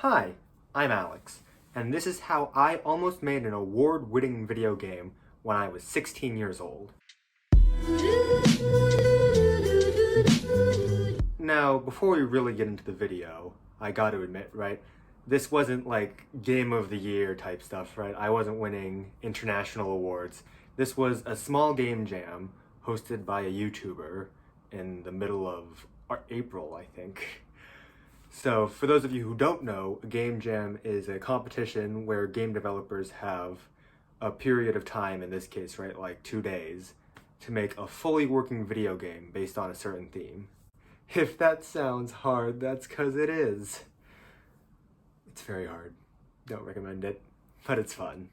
Hi, I'm Alex, and this is how I almost made an award-winning video game when I was 16 years old. Now, before we really get into the video, I gotta admit, right, this wasn't like Game of the Year type stuff, right? I wasn't winning international awards. This was a small game jam hosted by a YouTuber in the middle of April, I think. So, for those of you who don't know, a game jam is a competition where game developers have a period of time, in this case, right, like 2 days, to make a fully working video game based on a certain theme. If that sounds hard, that's because it is. It's very hard. Don't recommend it, but it's fun.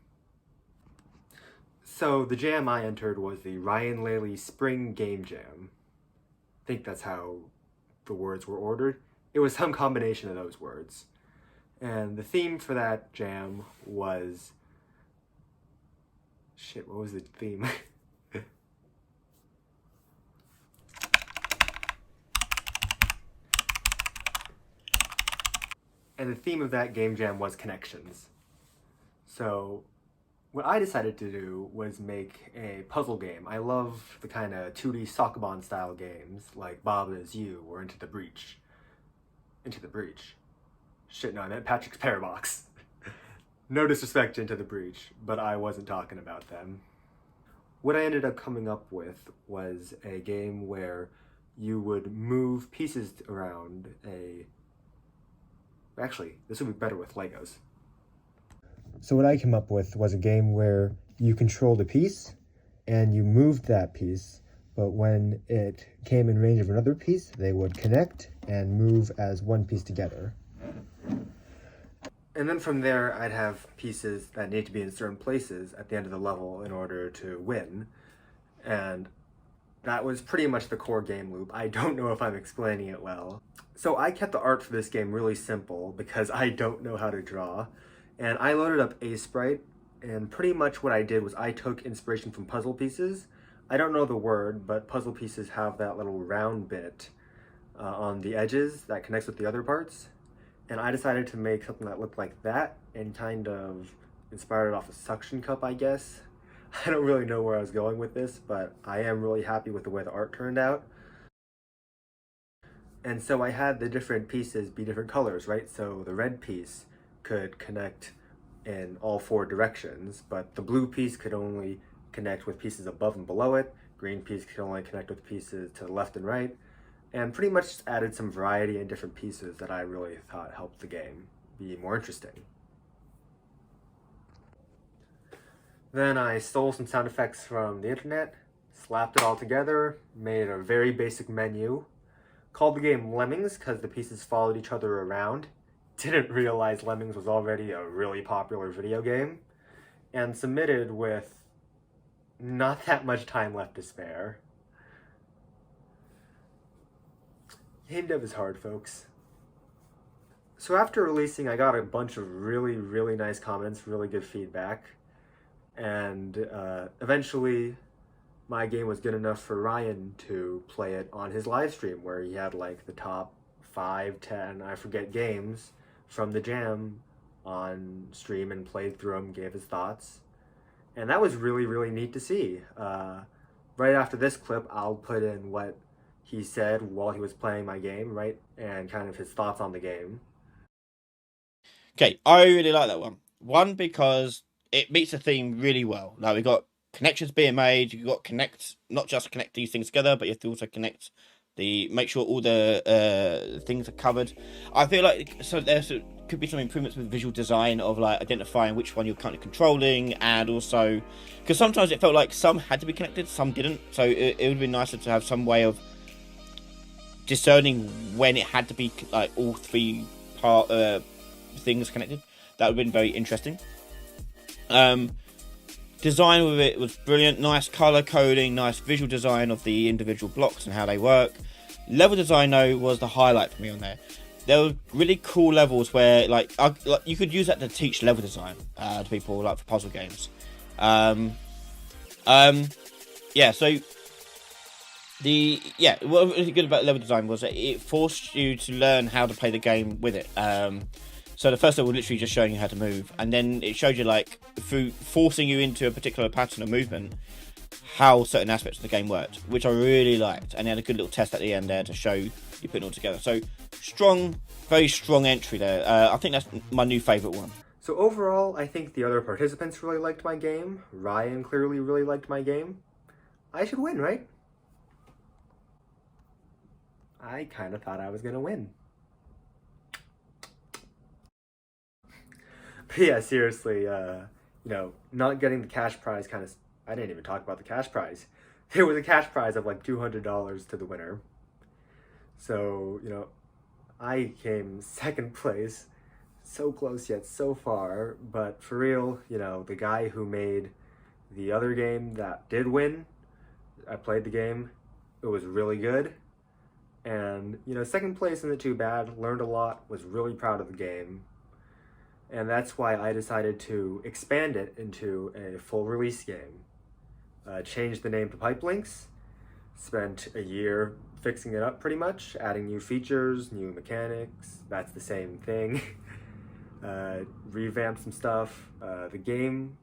So, the jam I entered was the Ryan Laley Spring Game Jam. I think that's how the words were ordered. It was some combination of those words. And the theme for that jam was... Shit, what was the theme? And the theme of that game jam was connections. So what I decided to do was make a puzzle game. I love the kind of 2D Sokoban style games like Bob Is You or Into the Breach. Into the Breach. Shit, no, I meant Patrick's Parabox. No disrespect to Into the Breach, but I wasn't talking about them. What I ended up coming up with was a game where you would move pieces around a... Actually, this would be better with Legos. So what I came up with was a game where you controlled a piece and you moved that piece, but when it came in range of another piece, they would connect and move as one piece together. And then from there, I'd have pieces that need to be in certain places at the end of the level in order to win. And that was pretty much the core game loop. I don't know if I'm explaining it well. So I kept the art for this game really simple because I don't know how to draw. And I loaded up Aseprite, and pretty much what I did was I took inspiration from puzzle pieces. I don't know the word, but puzzle pieces have that little round bit on the edges that connects with the other parts. And I decided to make something that looked like that and kind of inspired it off a suction cup, I guess. I don't really know where I was going with this, but I am really happy with the way the art turned out. And so I had the different pieces be different colors, right? So the red piece could connect in all four directions, but the blue piece could only connect with pieces above and below it. Green piece could only connect with pieces to the left and right. And pretty much just added some variety in different pieces that I really thought helped the game be more interesting. Then I stole some sound effects from the internet, slapped it all together, made a very basic menu, called the game Lemmings because the pieces followed each other around, didn't realize Lemmings was already a really popular video game, and submitted with not that much time left to spare. Game dev is hard, folks. So after releasing, I got a bunch of really nice comments, really good feedback, and eventually my game was good enough for Ryan to play it on his live stream where he had like the top 5, 10, I forget, games from the jam on stream and played through them, gave his thoughts. And that was really neat to see. Right after this clip, I'll put in what he said while he was playing my game, right? And kind of his thoughts on the game. Okay, I really like that one. One, because it meets the theme really well. Like, we got connections being made, you've got not just connect these things together, but you have to also make sure all the things are covered. I feel like could be some improvements with visual design of like identifying which one you're currently controlling, and also because sometimes it felt like some had to be connected, some didn't. So it would be nicer to have some way of discerning when it had to be like all three things connected. That would have been very interesting. Design with it was brilliant. Nice color coding, nice visual design of the individual blocks and how they work. Level design though was the highlight for me on there. There were really cool levels where like you could use that to teach level design to people, like for puzzle games. Yeah, so what was really good about level design was that it forced you to learn how to play the game with it. So the first level was literally just showing you how to move, and then it showed you like through forcing you into a particular pattern of movement, how certain aspects of the game worked, which I really liked. And they had a good little test at the end there to show you putting it all together. So strong, very strong entry there. I think that's my new favourite one. So overall, I think the other participants really liked my game. Ryan clearly really liked my game. I should win, right? I kind of thought I was gonna win. But yeah, seriously, not getting the cash prize kind of... I didn't even talk about the cash prize. There was a cash prize of like $200 to the winner. So, I came second place. So close yet so far. But for real, the guy who made the other game that did win, I played the game. It was really good. And, second place isn't too bad. Learned a lot. Was really proud of the game. And that's why I decided to expand it into a full release game. Changed the name to Pipelinks. Spent a year fixing it up pretty much, adding new features, new mechanics. That's the same thing. Revamped some stuff. The game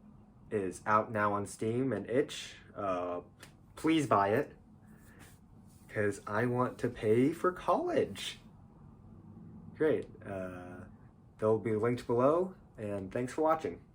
is out now on Steam and itch. Please buy it, because I want to pay for college. Great. They'll be linked below, and thanks for watching.